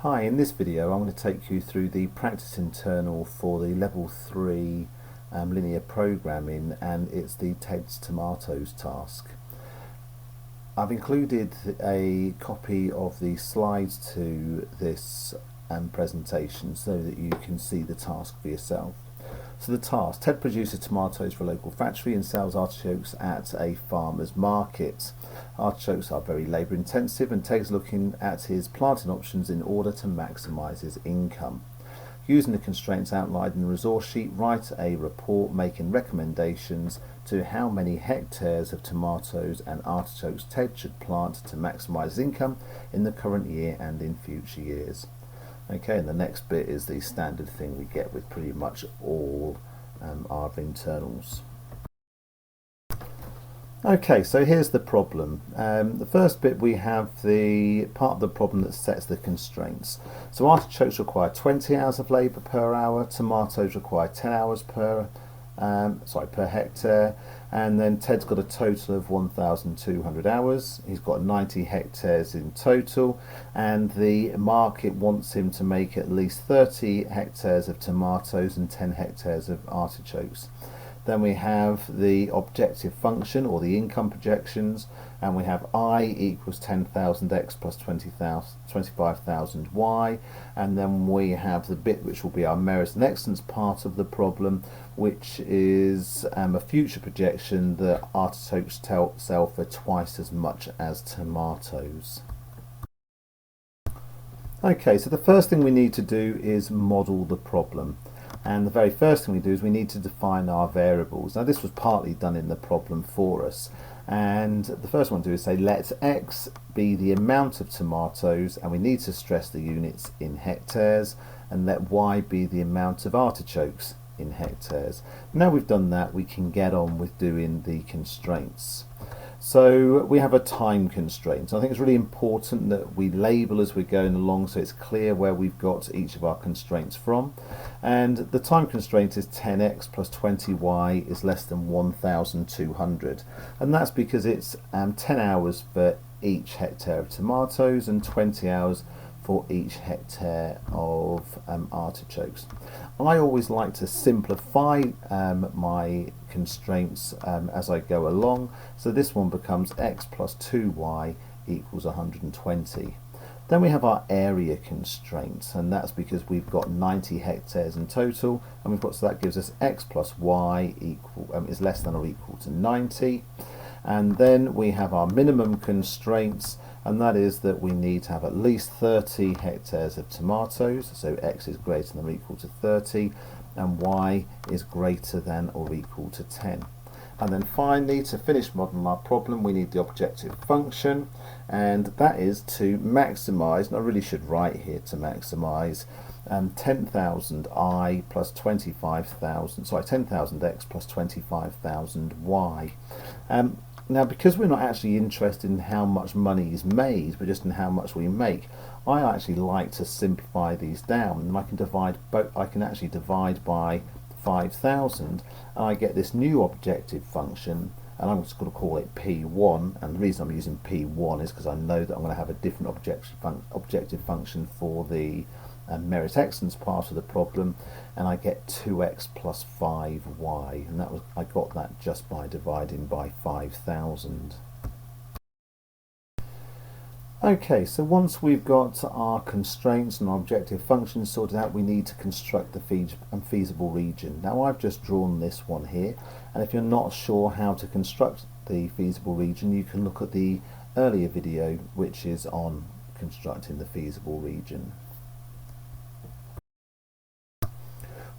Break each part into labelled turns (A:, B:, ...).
A: Hi, in this video I'm going to take you through the practice internal for the level 3 linear programming, and it's the Ted's Tomatoes task. I've included a copy of the slides to this presentation so that you can see the task for yourself. So the task: Ted produces tomatoes for a local factory and sells artichokes at a farmer's market. Artichokes are very labour intensive, and Ted's looking at his planting options in order to maximise his income. Using the constraints outlined in the resource sheet, write a report making recommendations to how many hectares of tomatoes and artichokes Ted should plant to maximise his income in the current year and in future years. Okay, and the next bit is the standard thing we get with pretty much all our internals. Okay, so here's the problem. The first bit, we have the part of the problem that sets the constraints. So artichokes require 20 hours of labour per hour, tomatoes require 10 hours per hectare, and then Ted's got a total of 1,200 hours. He's got 90 hectares in total, and the market wants him to make at least 30 hectares of tomatoes and 10 hectares of artichokes. Then we have the objective function, or the income projections, and we have I equals 10,000 x plus 25,000 y, and then we have the bit which will be our merit and excellence part of the problem, which is a future projection that artichokes sell for twice as much as tomatoes. Okay, so the first thing we need to do is model the problem. And the very first thing we do is we need to define our variables. Now this was partly done in the problem for us, and the first one to do is say let x be the amount of tomatoes, and we need to stress the units in hectares, and let y be the amount of artichokes in hectares. Now we've done that, we can get on with doing the constraints. So we have a time constraint. I think it's really important that we label as we're going along so it's clear where we've got each of our constraints from. And the time constraint is 10x plus 20y is less than 1,200. And that's because it's 10 hours for each hectare of tomatoes and 20 hours for each hectare of artichokes. I always like to simplify my constraints as I go along, so this one becomes x plus 2y equals 120. Then we have our area constraints, and that's because we've got 90 hectares in total, and so that gives us x plus y is less than or equal to 90. And then we have our minimum constraints, and that is that we need to have at least 30 hectares of tomatoes, so x is greater than or equal to 30, and y is greater than or equal to 10. And then finally, to finish modelling our problem, we need the objective function, and that is to maximise, and I really should write here to maximise 10,000 I plus 10,000 x plus 25,000 y. Now, because we're not actually interested in how much money is made, but just in how much we make, I actually like to simplify these down, and I can actually divide by 5,000, and I get this new objective function, and I'm just going to call it P1. And the reason I'm using P1 is because I know that I'm going to have a different objective function for the merit excellence part of the problem, and I get 2x plus 5y, and I got that just by dividing by 5,000. Okay, so once we've got our constraints and our objective functions sorted out, we need to construct the feasible region. Now I've just drawn this one here, and if you're not sure how to construct the feasible region, you can look at the earlier video which is on constructing the feasible region.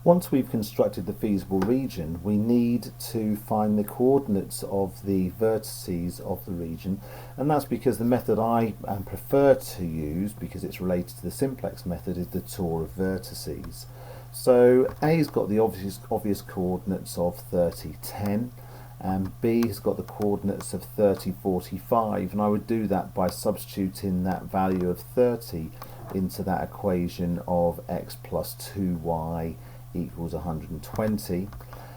A: Once we've constructed the feasible region, we need to find the coordinates of the vertices of the region, and that's because the method I prefer to use, because it's related to the simplex method, is the tour of vertices. So A's got the obvious coordinates of 30, 10, and B has got the coordinates of 30, 45, and I would do that by substituting that value of 30 into that equation of x plus 2y equals 120.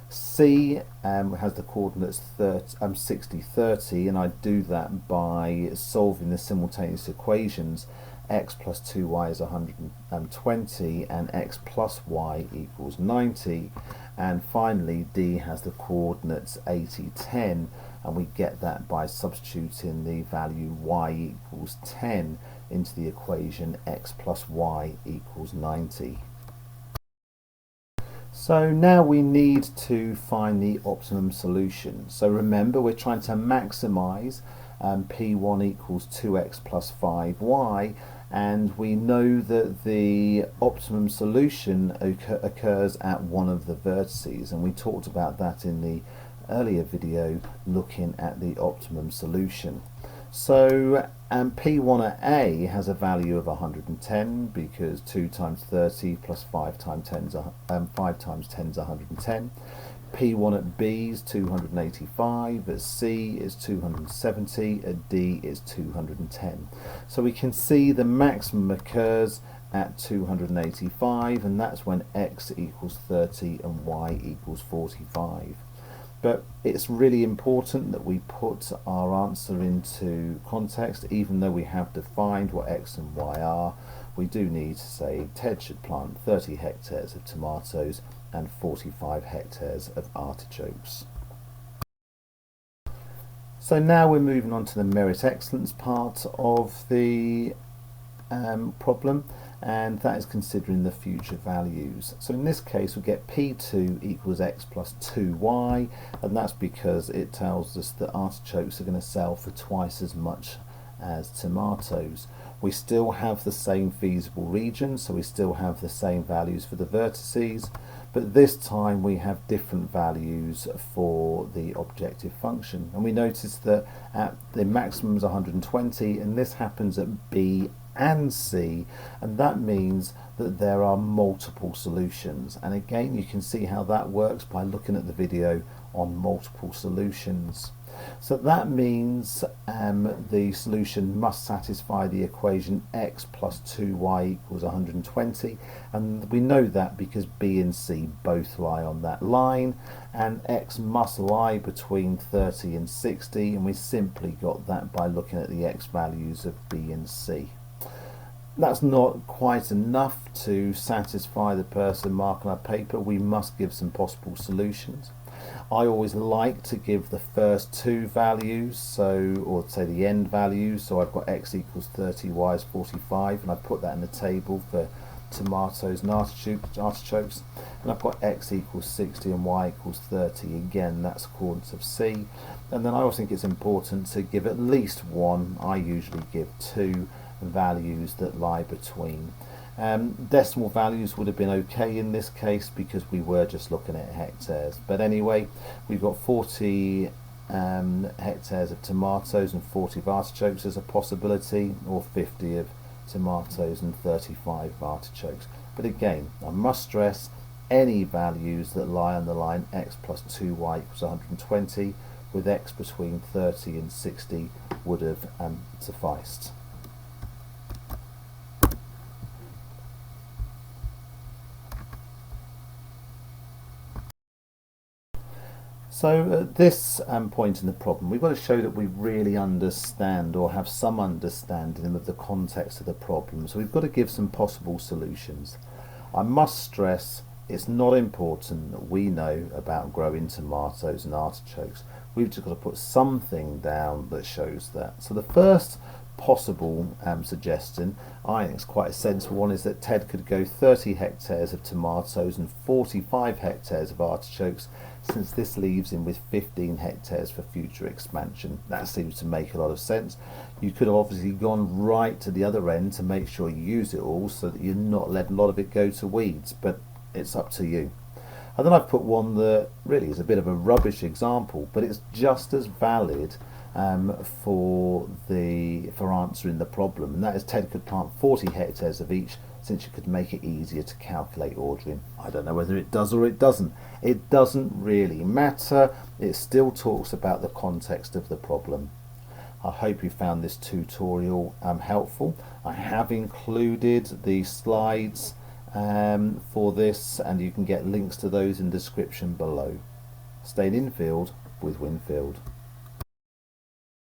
A: C has the coordinates 60, 30, and I do that by solving the simultaneous equations x plus 2y is 120, and x plus y equals 90. And finally, D has the coordinates 80, 10, and we get that by substituting the value y equals 10 into the equation x plus y equals 90. So now we need to find the optimum solution. So remember, we're trying to maximize P1 equals 2x plus 5y, and we know that the optimum solution occurs at one of the vertices, and we talked about that in the earlier video looking at the optimum solution. So P1 at A has a value of 110 because 2 times 30 plus 5 times 10 is 110. P1 at B is 285, at C is 270, at D is 210. So we can see the maximum occurs at 285, and that's when x equals 30 and y equals 45. But it's really important that we put our answer into context. Even though we have defined what x and y are, we do need to say Ted should plant 30 hectares of tomatoes and 45 hectares of artichokes. So now we're moving on to the merit excellence part of the problem, and that is considering the future values. So in this case we get P2 equals x plus 2y, and that's because it tells us that artichokes are going to sell for twice as much as tomatoes. We still have the same feasible region, so we still have the same values for the vertices, but this time we have different values for the objective function. And we notice that at the maximum is 120, and this happens at B and C, and that means that there are multiple solutions. And again, you can see how that works by looking at the video on multiple solutions. So that means the solution must satisfy the equation x plus 2y equals 120, and we know that because B and C both lie on that line, and x must lie between 30 and 60, and we simply got that by looking at the x values of B and C. That's not quite enough to satisfy the person marking our paper. We must give some possible solutions. I always like to give the first two values, or say the end values. So I've got x equals 30, y is 45, and I put that in the table for tomatoes and artichokes. And I've got x equals 60 and y equals 30. Again, that's coordinates of C. And then I also think it's important to give at least one. I usually give two values that lie between. Decimal values would have been okay in this case because we were just looking at hectares. But anyway, we've got 40 hectares of tomatoes and 40 of artichokes as a possibility, or 50 of tomatoes and 35 of artichokes. But again, I must stress any values that lie on the line x plus 2y equals 120, with x between 30 and 60 would have sufficed. So at this point in the problem, we've got to show that we really understand or have some understanding of the context of the problem. So we've got to give some possible solutions. I must stress it's not important that we know about growing tomatoes and artichokes. We've just got to put something down that shows that. So the first possible suggestion, I think it's quite a sensible one, is that Ted could go 30 hectares of tomatoes and 45 hectares of artichokes, since this leaves him with 15 hectares for future expansion. That seems to make a lot of sense. You could have obviously gone right to the other end to make sure you use it all so that you're not letting a lot of it go to weeds, but it's up to you. And then I've put one that really is a bit of a rubbish example, but it's just as valid for answering the problem, and that is Ted could plant 40 hectares of each, since you could make it easier to calculate ordering. I don't know whether it does or it doesn't. It doesn't really matter. It still talks about the context of the problem. I hope you found this tutorial helpful. I have included the slides for this, and you can get links to those in the description below. Stay in field with Winfield.